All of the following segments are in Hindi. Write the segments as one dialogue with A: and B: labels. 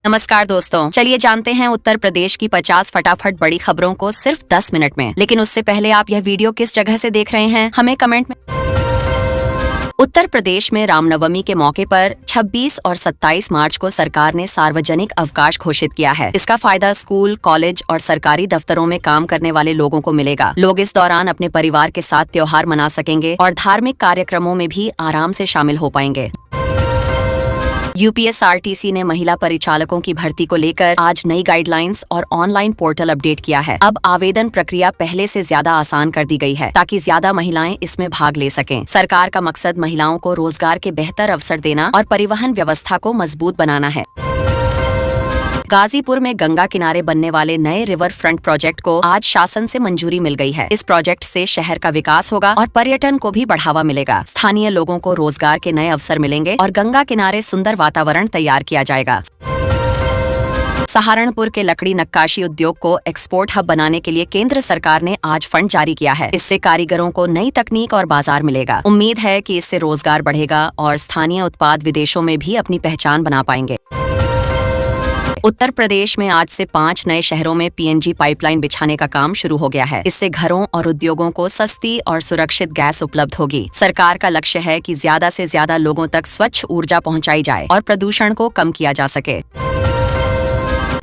A: नमस्कार दोस्तों, चलिए जानते हैं उत्तर प्रदेश की 50 फटाफट बड़ी खबरों को सिर्फ 10 मिनट में। लेकिन उससे पहले आप यह वीडियो किस जगह से देख रहे हैं, हमें कमेंट में। उत्तर प्रदेश में रामनवमी के मौके पर 26 और 27 मार्च को सरकार ने सार्वजनिक अवकाश घोषित किया है। इसका फायदा स्कूल, कॉलेज और सरकारी दफ्तरों में काम करने वाले लोगों को मिलेगा। लोग इस दौरान अपने परिवार के साथ त्योहार मना सकेंगे और धार्मिक कार्यक्रमों में भी आराम से शामिल हो पाएंगे। यूपीएसआरटीसी ने महिला परिचालकों की भर्ती को लेकर आज नई गाइडलाइंस और ऑनलाइन पोर्टल अपडेट किया है। अब आवेदन प्रक्रिया पहले से ज्यादा आसान कर दी गई है ताकि ज्यादा महिलाएं इसमें भाग ले सकें। सरकार का मकसद महिलाओं को रोजगार के बेहतर अवसर देना और परिवहन व्यवस्था को मजबूत बनाना है। गाजीपुर में गंगा किनारे बनने वाले नए रिवर फ्रंट प्रोजेक्ट को आज शासन से मंजूरी मिल गई है। इस प्रोजेक्ट से शहर का विकास होगा और पर्यटन को भी बढ़ावा मिलेगा। स्थानीय लोगों को रोजगार के नए अवसर मिलेंगे और गंगा किनारे सुंदर वातावरण तैयार किया जाएगा। सहारनपुर के लकड़ी नक्काशी उद्योग को एक्सपोर्ट हब बनाने के लिए केंद्र सरकार ने आज फंड जारी किया है। इससे कारीगरों को नई तकनीक और बाजार मिलेगा। उम्मीद है कि इससे रोजगार बढ़ेगा और स्थानीय उत्पाद विदेशों में भी अपनी पहचान बना पाएंगे। उत्तर प्रदेश में आज से 5 नए शहरों में पीएनजी पाइपलाइन बिछाने का काम शुरू हो गया है। इससे घरों और उद्योगों को सस्ती और सुरक्षित गैस उपलब्ध होगी। सरकार का लक्ष्य है कि ज्यादा से ज्यादा लोगों तक स्वच्छ ऊर्जा पहुंचाई जाए और प्रदूषण को कम किया जा सके।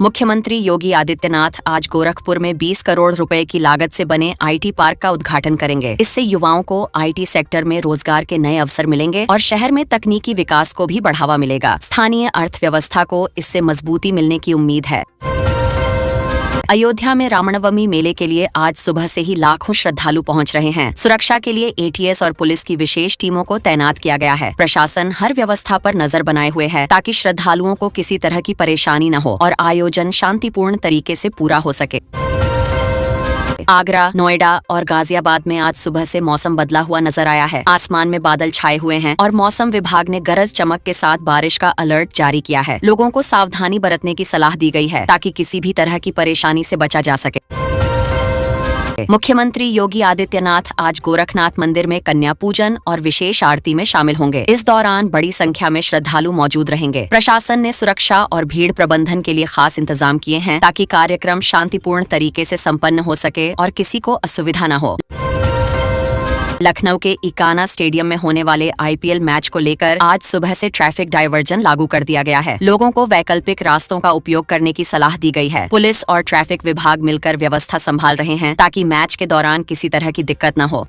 A: मुख्यमंत्री योगी आदित्यनाथ आज गोरखपुर में 20 करोड़ रुपए की लागत से बने आईटी पार्क का उद्घाटन करेंगे। इससे युवाओं को आईटी सेक्टर में रोजगार के नए अवसर मिलेंगे और शहर में तकनीकी विकास को भी बढ़ावा मिलेगा। स्थानीय अर्थव्यवस्था को इससे मजबूती मिलने की उम्मीद है। अयोध्या में रामनवमी मेले के लिए आज सुबह से ही लाखों श्रद्धालु पहुंच रहे हैं। सुरक्षा के लिए एटीएस और पुलिस की विशेष टीमों को तैनात किया गया है। प्रशासन हर व्यवस्था पर नजर बनाए हुए है ताकि श्रद्धालुओं को किसी तरह की परेशानी न हो और आयोजन शांतिपूर्ण तरीके से पूरा हो सके। आगरा, नोएडा और गाजियाबाद में आज सुबह से मौसम बदला हुआ नजर आया है। आसमान में बादल छाए हुए हैं और मौसम विभाग ने गरज चमक के साथ बारिश का अलर्ट जारी किया है। लोगों को सावधानी बरतने की सलाह दी गई है ताकि किसी भी तरह की परेशानी से बचा जा सके। मुख्यमंत्री योगी आदित्यनाथ आज गोरखनाथ मंदिर में कन्या पूजन और विशेष आरती में शामिल होंगे। इस दौरान बड़ी संख्या में श्रद्धालु मौजूद रहेंगे। प्रशासन ने सुरक्षा और भीड़ प्रबंधन के लिए खास इंतजाम किए हैं ताकि कार्यक्रम शांतिपूर्ण तरीके से संपन्न हो सके और किसी को असुविधा न हो। लखनऊ के इकाना स्टेडियम में होने वाले आईपीएल मैच को लेकर आज सुबह से ट्रैफिक डायवर्जन लागू कर दिया गया है। लोगों को वैकल्पिक रास्तों का उपयोग करने की सलाह दी गई है। पुलिस और ट्रैफिक विभाग मिलकर व्यवस्था संभाल रहे हैं ताकि मैच के दौरान किसी तरह की दिक्कत न हो।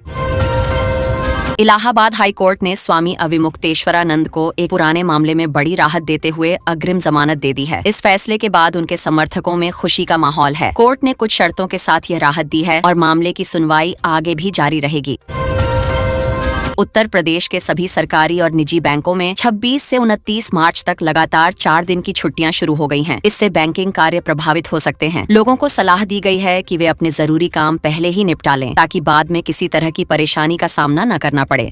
A: इलाहाबाद हाई कोर्ट ने स्वामी अविमुक्तेश्वरानंद को एक पुराने मामले में बड़ी राहत देते हुए अग्रिम जमानत दे दी है। इस फैसले के बाद उनके समर्थकों में खुशी का माहौल है। कोर्ट ने कुछ शर्तों के साथ यह राहत दी है और मामले की सुनवाई आगे भी जारी रहेगी। उत्तर प्रदेश के सभी सरकारी और निजी बैंकों में 26 से 29 मार्च तक लगातार 4 दिन की छुट्टियां शुरू हो गई हैं। इससे बैंकिंग कार्य प्रभावित हो सकते हैं। लोगों को सलाह दी गई है कि वे अपने जरूरी काम पहले ही निपटा लें ताकि बाद में किसी तरह की परेशानी का सामना न करना पड़े।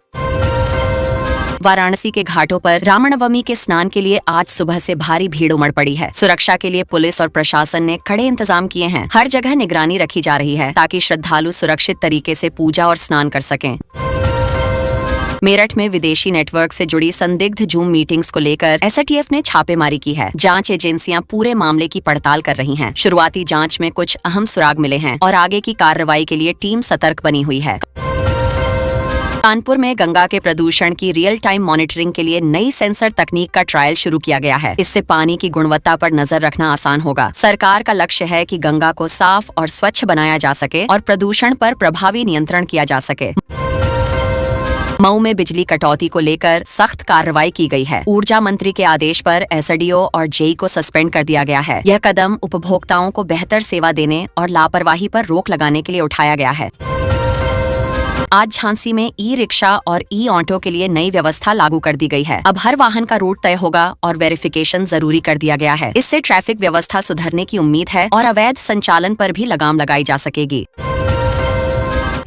A: वाराणसी के घाटों पर रामनवमी के स्नान के लिए आज सुबह से भारी भीड़ उमड़ पड़ी है। सुरक्षा के लिए पुलिस और प्रशासन ने कड़े इंतजाम किए हैं। हर जगह निगरानी रखी जा रही है ताकि श्रद्धालु सुरक्षित तरीके से पूजा और स्नान कर सकें। मेरठ में विदेशी नेटवर्क से जुड़ी संदिग्ध जूम मीटिंग्स को लेकर एसटीएफ ने छापेमारी की है। जांच एजेंसियां पूरे मामले की पड़ताल कर रही हैं। शुरुआती जांच में कुछ अहम सुराग मिले हैं और आगे की कार्रवाई के लिए टीम सतर्क बनी हुई है। कानपुर में गंगा के प्रदूषण की रियल टाइम मॉनिटरिंग के लिए नई सेंसर तकनीक का ट्रायल शुरू किया गया है। इससे पानी की गुणवत्ता पर नजर रखना आसान होगा। सरकार का लक्ष्य है कि गंगा को साफ और स्वच्छ बनाया जा सके और प्रदूषण पर प्रभावी नियंत्रण किया जा सके। मऊ में बिजली कटौती को लेकर सख्त कार्रवाई की गई है। ऊर्जा मंत्री के आदेश पर एसडीओ और जेई को सस्पेंड कर दिया गया है। यह कदम उपभोक्ताओं को बेहतर सेवा देने और लापरवाही पर रोक लगाने के लिए उठाया गया है। आज झांसी में ई रिक्शा और ई ऑटो के लिए नई व्यवस्था लागू कर दी गई है। अब हर वाहन का रूट तय होगा और वेरिफिकेशन जरूरी कर दिया गया है। इससे ट्रैफिक व्यवस्था सुधरने की उम्मीद है और अवैध संचालन पर भी लगाम लगाई जा सकेगी।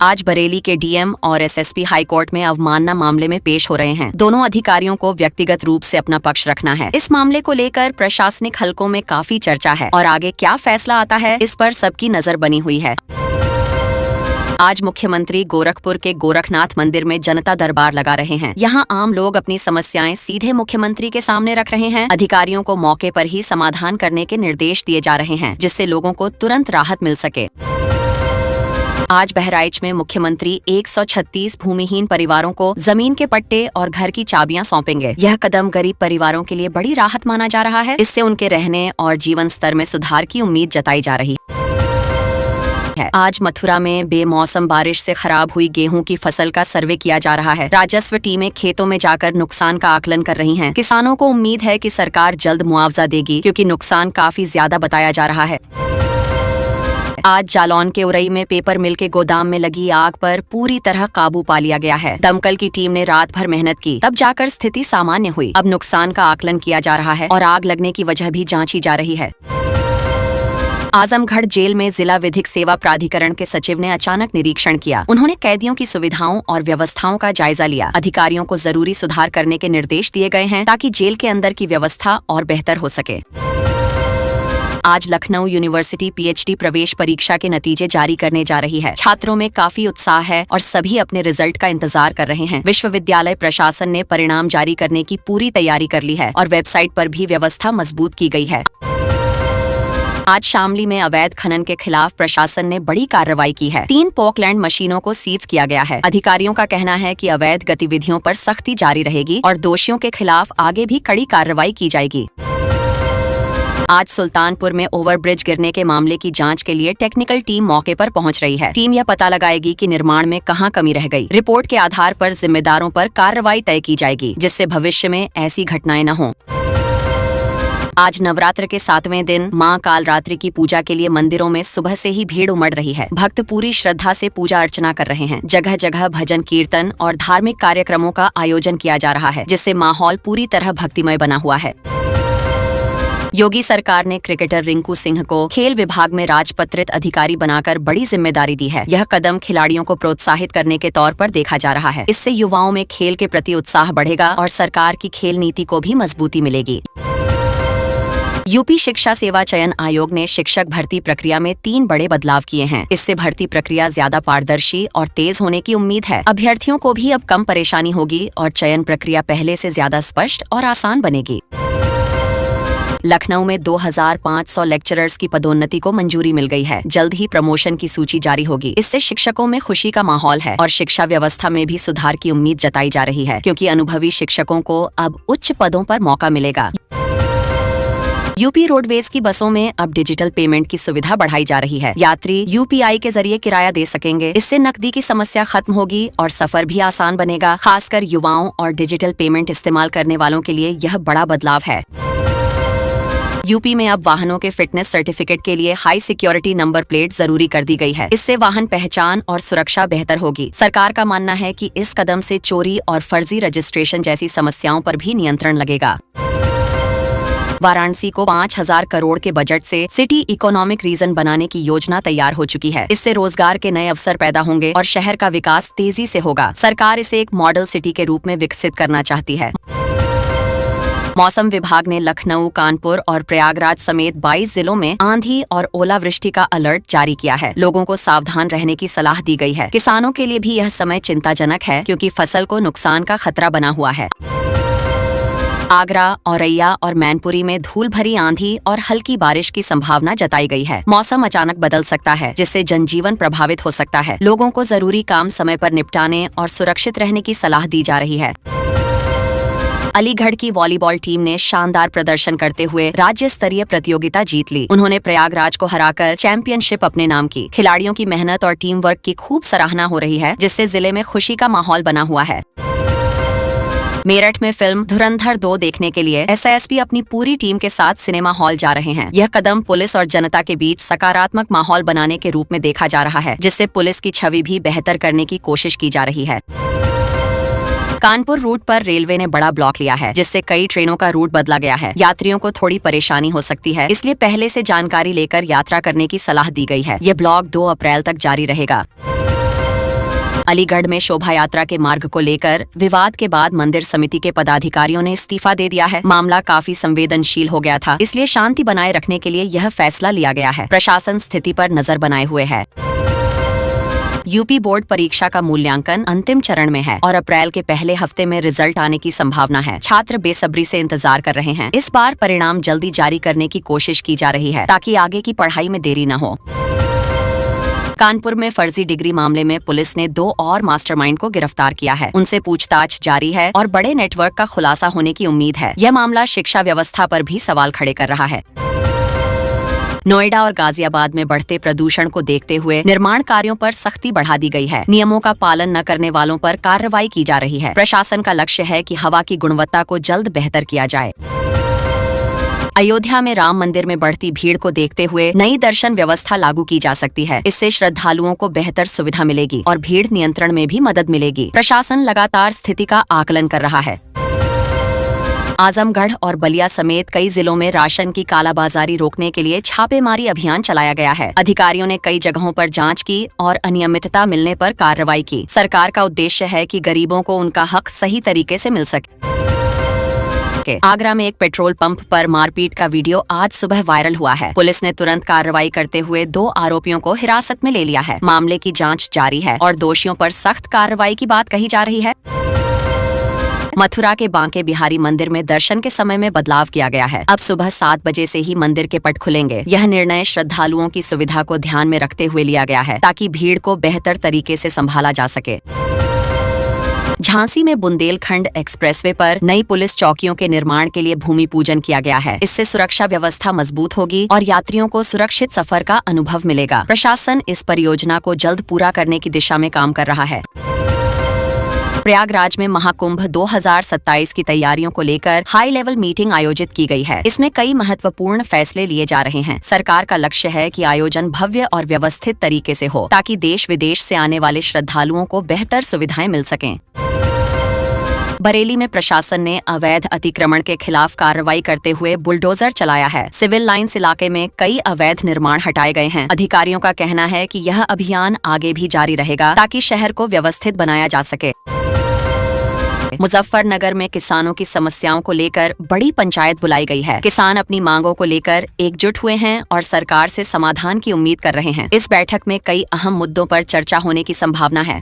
A: आज बरेली के डीएम और एसएसपी हाईकोर्ट में अवमानना मामले में पेश हो रहे हैं। दोनों अधिकारियों को व्यक्तिगत रूप से अपना पक्ष रखना है। इस मामले को लेकर प्रशासनिक हलकों में काफी चर्चा है और आगे क्या फैसला आता है इस पर सबकी नजर बनी हुई है। आज मुख्यमंत्री गोरखपुर के गोरखनाथ मंदिर में जनता दरबार लगा रहे हैं। यहाँ आम लोग अपनी समस्याएं सीधे मुख्यमंत्री के सामने रख रहे हैं। अधिकारियों को मौके पर ही समाधान करने के निर्देश दिए जा रहे हैं, जिससे लोगों को तुरंत राहत मिल सके। आज बहराइच में मुख्यमंत्री 136 भूमिहीन परिवारों को जमीन के पट्टे और घर की चाबियां सौंपेंगे। यह कदम गरीब परिवारों के लिए बड़ी राहत माना जा रहा है। इससे उनके रहने और जीवन स्तर में सुधार की उम्मीद जताई जा रही है। आज मथुरा में बेमौसम बारिश से खराब हुई गेहूं की फसल का सर्वे किया जा रहा है। राजस्व टीमें खेतों में जाकर नुकसान का आकलन कर रही हैं। किसानों को उम्मीद है कि सरकार जल्द मुआवजा देगी, क्योंकि नुकसान काफी ज्यादा बताया जा रहा है। आज जालौन के उरई में पेपर मिल के गोदाम में लगी आग पर पूरी तरह काबू पा लिया गया है। दमकल की टीम ने रात भर मेहनत की, तब जाकर स्थिति सामान्य हुई। अब नुकसान का आकलन किया जा रहा है और आग लगने की वजह भी जांची जा रही है। आजमगढ़ जेल में जिला विधिक सेवा प्राधिकरण के सचिव ने अचानक निरीक्षण किया। उन्होंने कैदियों की सुविधाओं और व्यवस्थाओं का जायजा लिया। अधिकारियों को जरूरी सुधार करने के निर्देश दिए गए हैं, ताकि जेल के अंदर की व्यवस्था और बेहतर हो सके। आज लखनऊ यूनिवर्सिटी पीएचडी प्रवेश परीक्षा के नतीजे जारी करने जा रही है। छात्रों में काफी उत्साह है और सभी अपने रिजल्ट का इंतजार कर रहे हैं। विश्वविद्यालय प्रशासन ने परिणाम जारी करने की पूरी तैयारी कर ली है और वेबसाइट पर भी व्यवस्था मजबूत की गई है। आज शामली में अवैध खनन के खिलाफ प्रशासन ने बड़ी कार्रवाई की है। 3 पोकलैंड मशीनों को सीज किया गया है। अधिकारियों का कहना है कि अवैध गतिविधियों पर सख्ती जारी रहेगी और दोषियों के खिलाफ आगे भी कड़ी कार्रवाई की जाएगी। आज सुल्तानपुर में ओवरब्रिज गिरने के मामले की जांच के लिए टेक्निकल टीम मौके पर पहुंच रही है। टीम यह पता लगाएगी कि निर्माण में कहां कमी रह गई। रिपोर्ट के आधार पर जिम्मेदारों पर कार्रवाई तय की जाएगी, जिससे भविष्य में ऐसी घटनाएं न हों। आज नवरात्र के 7वें दिन मां कालरात्रि की पूजा के लिए मंदिरों में सुबह से ही भीड़ उमड़ रही है। भक्त पूरी श्रद्धा से पूजा अर्चना कर रहे हैं। जगह जगह भजन कीर्तन और धार्मिक कार्यक्रमों का आयोजन किया जा रहा है, जिससे माहौल पूरी तरह भक्तिमय बना हुआ है। योगी सरकार ने क्रिकेटर रिंकू सिंह को खेल विभाग में राजपत्रित अधिकारी बनाकर बड़ी जिम्मेदारी दी है। यह कदम खिलाड़ियों को प्रोत्साहित करने के तौर पर देखा जा रहा है। इससे युवाओं में खेल के प्रति उत्साह बढ़ेगा और सरकार की खेल नीति को भी मजबूती मिलेगी। यूपी शिक्षा सेवा चयन आयोग ने शिक्षक भर्ती प्रक्रिया में 3 बड़े बदलाव किए हैं। इससे भर्ती प्रक्रिया ज्यादा पारदर्शी और तेज होने की उम्मीद है। अभ्यर्थियों को भी अब कम परेशानी होगी और चयन प्रक्रिया पहले से ज्यादा स्पष्ट और आसान बनेगी। लखनऊ में 2500 लेक्चरर्स की पदोन्नति को मंजूरी मिल गई है। जल्द ही प्रमोशन की सूची जारी होगी। इससे शिक्षकों में खुशी का माहौल है और शिक्षा व्यवस्था में भी सुधार की उम्मीद जताई जा रही है, क्योंकि अनुभवी शिक्षकों को अब उच्च पदों पर मौका मिलेगा। यूपी रोडवेज की बसों में अब डिजिटल पेमेंट की सुविधा बढ़ाई जा रही है। यात्री यूपीआई के जरिए किराया दे सकेंगे। इससे नकदी की समस्या खत्म होगी और सफर भी आसान बनेगा। खासकर युवाओं और डिजिटल पेमेंट इस्तेमाल करने वालों के लिए यह बड़ा बदलाव है। यूपी में अब वाहनों के फिटनेस सर्टिफिकेट के लिए हाई सिक्योरिटी नंबर प्लेट जरूरी कर दी गई है। इससे वाहन पहचान और सुरक्षा बेहतर होगी। सरकार का मानना है कि इस कदम से चोरी और फर्जी रजिस्ट्रेशन जैसी समस्याओं पर भी नियंत्रण लगेगा। वाराणसी को 5000 करोड़ के बजट से सिटी इकोनॉमिक रीजन बनाने की योजना तैयार हो चुकी है। इससे रोजगार के नए अवसर पैदा होंगे और शहर का विकास तेजी से होगा। सरकार इसे एक मॉडल सिटी के रूप में विकसित करना चाहती है। मौसम विभाग ने लखनऊ, कानपुर और प्रयागराज समेत 22 जिलों में आंधी और ओलावृष्टि का अलर्ट जारी किया है। लोगों को सावधान रहने की सलाह दी गई है। किसानों के लिए भी यह समय चिंताजनक है, क्योंकि फसल को नुकसान का खतरा बना हुआ है। आगरा, औरैया और मैनपुरी में धूल भरी आंधी और हल्की बारिश की संभावना जताई गई है। मौसम अचानक बदल सकता है, जिससे जनजीवन प्रभावित हो सकता है। लोगों को जरूरी काम समय पर निपटाने और सुरक्षित रहने की सलाह दी जा रही है। अलीगढ़ की वॉलीबॉल टीम ने शानदार प्रदर्शन करते हुए राज्य स्तरीय प्रतियोगिता जीत ली। उन्होंने प्रयागराज को हराकर चैंपियनशिप अपने नाम की। खिलाड़ियों की मेहनत और टीम वर्क की खूब सराहना हो रही है, जिससे जिले में खुशी का माहौल बना हुआ है। मेरठ में फिल्म धुरंधर 2 देखने के लिए एसआईएसपी अपनी पूरी टीम के साथ सिनेमा हॉल जा रहे हैं। यह कदम पुलिस और जनता के बीच सकारात्मक माहौल बनाने के रूप में देखा जा रहा है, जिससे पुलिस की छवि भी बेहतर करने की कोशिश की जा रही है। कानपुर रूट पर रेलवे ने बड़ा ब्लॉक लिया है, जिससे कई ट्रेनों का रूट बदला गया है। यात्रियों को थोड़ी परेशानी हो सकती है, इसलिए पहले से जानकारी लेकर यात्रा करने की सलाह दी गई है। ये ब्लॉक 2 अप्रैल तक जारी रहेगा। अलीगढ़ में शोभा यात्रा के मार्ग को लेकर विवाद के बाद मंदिर समिति के पदाधिकारियों ने इस्तीफा दे दिया है। मामला काफी संवेदनशील हो गया था, इसलिए शांति बनाए रखने के लिए यह फैसला लिया गया है। प्रशासन स्थिति पर नजर बनाए हुए है। यूपी बोर्ड परीक्षा का मूल्यांकन अंतिम चरण में है और अप्रैल के पहले हफ्ते में रिजल्ट आने की संभावना है। छात्र बेसब्री से इंतजार कर रहे हैं। इस बार परिणाम जल्दी जारी करने की कोशिश की जा रही है ताकि आगे की पढ़ाई में देरी न हो। कानपुर में फर्जी डिग्री मामले में पुलिस ने 2 और मास्टरमाइंड को गिरफ्तार किया है। उनसे पूछताछ जारी है और बड़े नेटवर्क का खुलासा होने की उम्मीद है। यह मामला शिक्षा व्यवस्था पर भी सवाल खड़े कर रहा है। नोएडा और गाजियाबाद में बढ़ते प्रदूषण को देखते हुए निर्माण कार्यों पर सख्ती बढ़ा दी गई है। नियमों का पालन न करने वालों पर कार्रवाई की जा रही है। प्रशासन का लक्ष्य है कि हवा की गुणवत्ता को जल्द बेहतर किया जाए। अयोध्या में राम मंदिर में बढ़ती भीड़ को देखते हुए नई दर्शन व्यवस्था लागू की जा सकती है। इससे श्रद्धालुओं को बेहतर सुविधा मिलेगी और भीड़ नियंत्रण में भी मदद मिलेगी। प्रशासन लगातार स्थिति का आकलन कर रहा है। आजमगढ़ और बलिया समेत कई जिलों में राशन की कालाबाजारी रोकने के लिए छापेमारी अभियान चलाया गया है। अधिकारियों ने कई जगहों पर जांच की और अनियमितता मिलने पर कार्रवाई की। सरकार का उद्देश्य है कि गरीबों को उनका हक सही तरीके से मिल सके। आगरा में एक पेट्रोल पंप पर मारपीट का वीडियो आज सुबह वायरल हुआ है। पुलिस ने तुरंत कार्रवाई करते हुए 2 आरोपियों को हिरासत में ले लिया है। मामले की जांच जारी है और दोषियों पर सख्त कार्रवाई की बात कही जा रही है। मथुरा के बांके बिहारी मंदिर में दर्शन के समय में बदलाव किया गया है। अब सुबह 7 बजे से ही मंदिर के पट खुलेंगे। यह निर्णय श्रद्धालुओं की सुविधा को ध्यान में रखते हुए लिया गया है ताकि भीड़ को बेहतर तरीके से संभाला जा सके। झांसी में बुंदेलखंड एक्सप्रेसवे पर नई पुलिस चौकियों के निर्माण के लिए भूमि पूजन किया गया है। इससे सुरक्षा व्यवस्था मजबूत होगी और यात्रियों को सुरक्षित सफर का अनुभव मिलेगा। प्रशासन इस परियोजना को जल्द पूरा करने की दिशा में काम कर रहा है। प्रयागराज में महाकुंभ 2027 की तैयारियों को लेकर हाई लेवल मीटिंग आयोजित की गई है। इसमें कई महत्वपूर्ण फैसले लिए जा रहे हैं। सरकार का लक्ष्य है कि आयोजन भव्य और व्यवस्थित तरीके से हो ताकि देश विदेश से आने वाले श्रद्धालुओं को बेहतर सुविधाएं मिल सकें। बरेली में प्रशासन ने अवैध अतिक्रमण के खिलाफ कार्रवाई करते हुए बुलडोजर चलाया है। सिविल लाइंस इलाके में कई अवैध निर्माण हटाए गए हैं। अधिकारियों का कहना है कि यह अभियान आगे भी जारी रहेगा ताकि शहर को व्यवस्थित बनाया जा सके। मुजफ्फरनगर में किसानों की समस्याओं को लेकर बड़ी पंचायत बुलाई गई है। किसान अपनी मांगों को लेकर एकजुट हुए हैं और सरकार से समाधान की उम्मीद कर रहे हैं। इस बैठक में कई अहम मुद्दों पर चर्चा होने की संभावना है।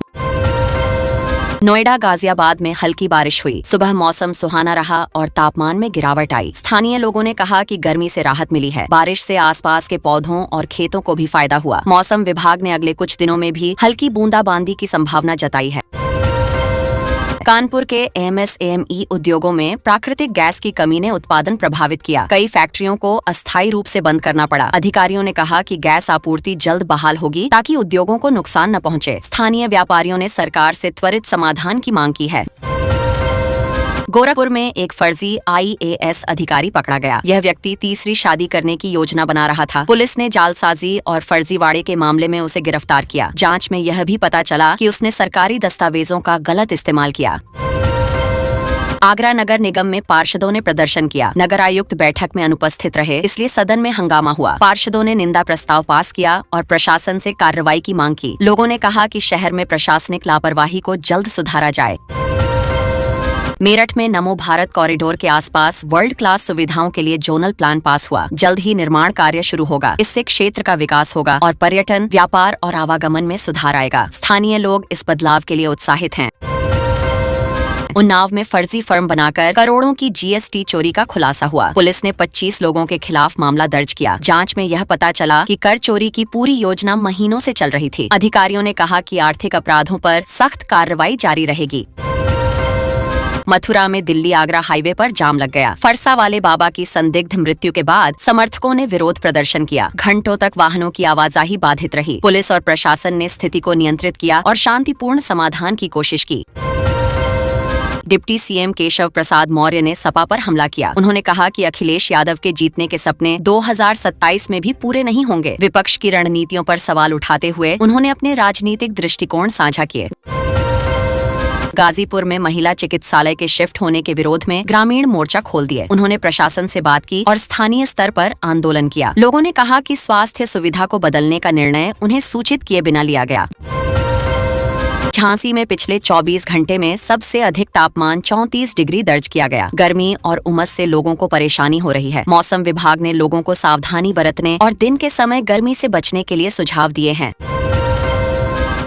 A: नोएडा गाजियाबाद में हल्की बारिश हुई। सुबह मौसम सुहाना रहा और तापमान में गिरावट आई। स्थानीय लोगों ने कहा कि गर्मी से राहत मिली है। बारिश से आसपास के पौधों और खेतों को भी फायदा हुआ। मौसम विभाग ने अगले कुछ दिनों में भी हल्की बूंदाबांदी की संभावना जताई है। कानपुर के एमएसएमई उद्योगों में प्राकृतिक गैस की कमी ने उत्पादन प्रभावित किया। कई फैक्ट्रियों को अस्थायी रूप से बंद करना पड़ा। अधिकारियों ने कहा कि गैस आपूर्ति जल्द बहाल होगी ताकि उद्योगों को नुकसान न पहुंचे। स्थानीय व्यापारियों ने सरकार से त्वरित समाधान की मांग की है। गोरखपुर में एक फर्जी IAS अधिकारी पकड़ा गया। यह व्यक्ति तीसरी शादी करने की योजना बना रहा था। पुलिस ने जालसाजी और फर्जीवाड़े के मामले में उसे गिरफ्तार किया। जांच में यह भी पता चला कि उसने सरकारी दस्तावेजों का गलत इस्तेमाल किया। आगरा नगर निगम में पार्षदों ने प्रदर्शन किया। नगर आयुक्त बैठक में अनुपस्थित रहे, इसलिए सदन में हंगामा हुआ। पार्षदों ने निंदा प्रस्ताव पास किया और प्रशासन से कार्रवाई की मांग की। लोगों ने कहा कि शहर में प्रशासनिक लापरवाही को जल्द सुधारा जाए। मेरठ में नमो भारत कॉरिडोर के आसपास वर्ल्ड क्लास सुविधाओं के लिए जोनल प्लान पास हुआ। जल्द ही निर्माण कार्य शुरू होगा। इससे क्षेत्र का विकास होगा और पर्यटन, व्यापार और आवागमन में सुधार आएगा। स्थानीय लोग इस बदलाव के लिए उत्साहित हैं। उन्नाव में फर्जी फर्म बनाकर करोड़ों की GST चोरी का खुलासा हुआ। पुलिस ने 25 लोगों के खिलाफ मामला दर्ज किया। जांच में यह पता चला कि कर चोरी की पूरी योजना महीनों से चल रही थी। अधिकारियों ने कहा कि आर्थिक अपराधों पर सख्त कार्रवाई जारी रहेगी। मथुरा में दिल्ली आगरा हाईवे पर जाम लग गया। फरसा वाले बाबा की संदिग्ध मृत्यु के बाद समर्थकों ने विरोध प्रदर्शन किया। घंटों तक वाहनों की आवाजाही बाधित रही। पुलिस और प्रशासन ने स्थिति को नियंत्रित किया और शांतिपूर्ण समाधान की कोशिश की। डिप्टी CM केशव प्रसाद मौर्य ने सपा पर हमला किया। उन्होंने कहा कि अखिलेश यादव के जीतने के सपने 2027 में भी पूरे नहीं होंगे। विपक्ष की रणनीतियों पर सवाल उठाते हुए उन्होंने अपने राजनीतिक दृष्टिकोण साझा किए। गाजीपुर में महिला चिकित्सालय के शिफ्ट होने के विरोध में ग्रामीण मोर्चा खोल दिए। उन्होंने प्रशासन से बात की और स्थानीय स्तर पर आंदोलन किया। लोगों ने कहा कि स्वास्थ्य सुविधा को बदलने का निर्णय उन्हें सूचित किए बिना लिया गया। झांसी में पिछले 24 घंटे में सबसे अधिक तापमान 34 डिग्री दर्ज किया गया। गर्मी और उमस से लोगों को परेशानी हो रही है। मौसम विभाग ने लोगों को सावधानी बरतने और दिन के समय गर्मी से बचने के लिए सुझाव दिए हैं।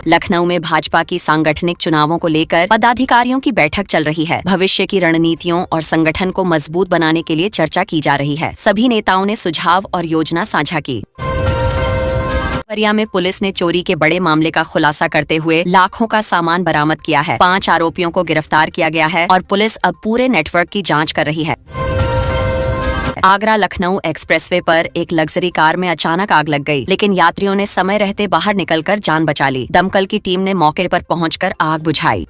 A: लखनऊ में भाजपा की सांगठनिक चुनावों को लेकर पदाधिकारियों की बैठक चल रही है। भविष्य की रणनीतियों और संगठन को मजबूत बनाने के लिए चर्चा की जा रही है। सभी नेताओं ने सुझाव और योजना साझा की। देवरिया में पुलिस ने चोरी के बड़े मामले का खुलासा करते हुए लाखों का सामान बरामद किया है। 5 आरोपियों को गिरफ्तार किया गया है और पुलिस अब पूरे नेटवर्क की जांच कर रही है। आगरा लखनऊ एक्सप्रेसवे पर एक लग्जरी कार में अचानक आग लग गई, लेकिन यात्रियों ने समय रहते बाहर निकलकर जान बचा ली। दमकल की टीम ने मौके पर पहुंचकर आग बुझाई।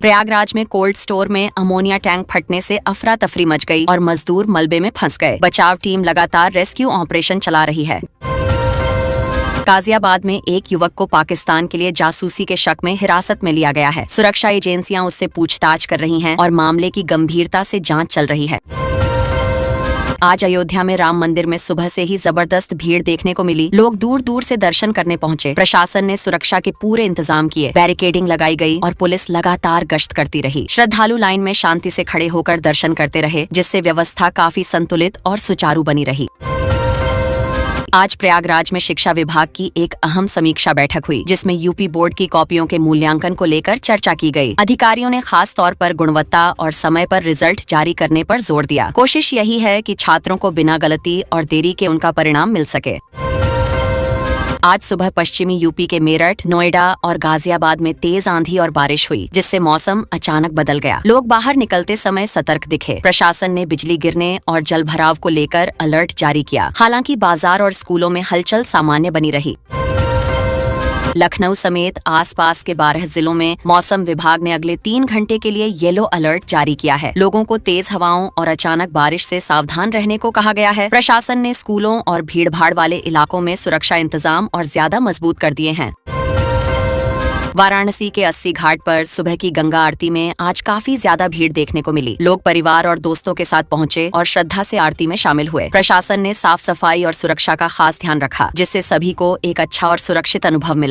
A: प्रयागराज में कोल्ड स्टोर में अमोनिया टैंक फटने से अफरा तफरी मच गई और मजदूर मलबे में फंस गए। बचाव टीम लगातार रेस्क्यू ऑपरेशन चला रही है। गाजियाबाद में एक युवक को पाकिस्तान के लिए जासूसी के शक में हिरासत में लिया गया है। सुरक्षा एजेंसियां उससे पूछताछ कर रही हैं और मामले की गंभीरता से जांच चल रही है। आज अयोध्या में राम मंदिर में सुबह से ही जबरदस्त भीड़ देखने को मिली। लोग दूर दूर से दर्शन करने पहुंचे। प्रशासन ने सुरक्षा के पूरे इंतजाम किए, बैरिकेडिंग लगाई गई और पुलिस लगातार गश्त करती रही। श्रद्धालु लाइन में शांति से खड़े होकर दर्शन करते रहे, जिससे व्यवस्था काफी संतुलित और सुचारू बनी रही। आज प्रयागराज में शिक्षा विभाग की एक अहम समीक्षा बैठक हुई, जिसमें यूपी बोर्ड की कॉपियों के मूल्यांकन को लेकर चर्चा की गई। अधिकारियों ने खास तौर पर गुणवत्ता और समय पर रिजल्ट जारी करने पर जोर दिया। कोशिश यही है कि छात्रों को बिना गलती और देरी के उनका परिणाम मिल सके। आज सुबह पश्चिमी यूपी के मेरठ, नोएडा और गाजियाबाद में तेज आंधी और बारिश हुई, जिससे मौसम अचानक बदल गया। लोग बाहर निकलते समय सतर्क दिखे। प्रशासन ने बिजली गिरने और जल भराव को लेकर अलर्ट जारी किया। हालांकि बाजार और स्कूलों में हलचल सामान्य बनी रही। लखनऊ समेत आसपास के 12 जिलों में मौसम विभाग ने अगले 3 घंटे के लिए येलो अलर्ट जारी किया है। लोगों को तेज हवाओं और अचानक बारिश से सावधान रहने को कहा गया है। प्रशासन ने स्कूलों और भीड़भाड़ वाले इलाकों में सुरक्षा इंतजाम और ज्यादा मजबूत कर दिए हैं। वाराणसी के 80 घाट पर सुबह की गंगा आरती में आज काफी ज्यादा भीड़ देखने को मिली। लोग परिवार और दोस्तों के साथ पहुंचे और श्रद्धा से आरती में शामिल हुए। प्रशासन ने साफ सफाई और सुरक्षा का खास ध्यान रखा, जिससे सभी को एक अच्छा और सुरक्षित अनुभव मिला।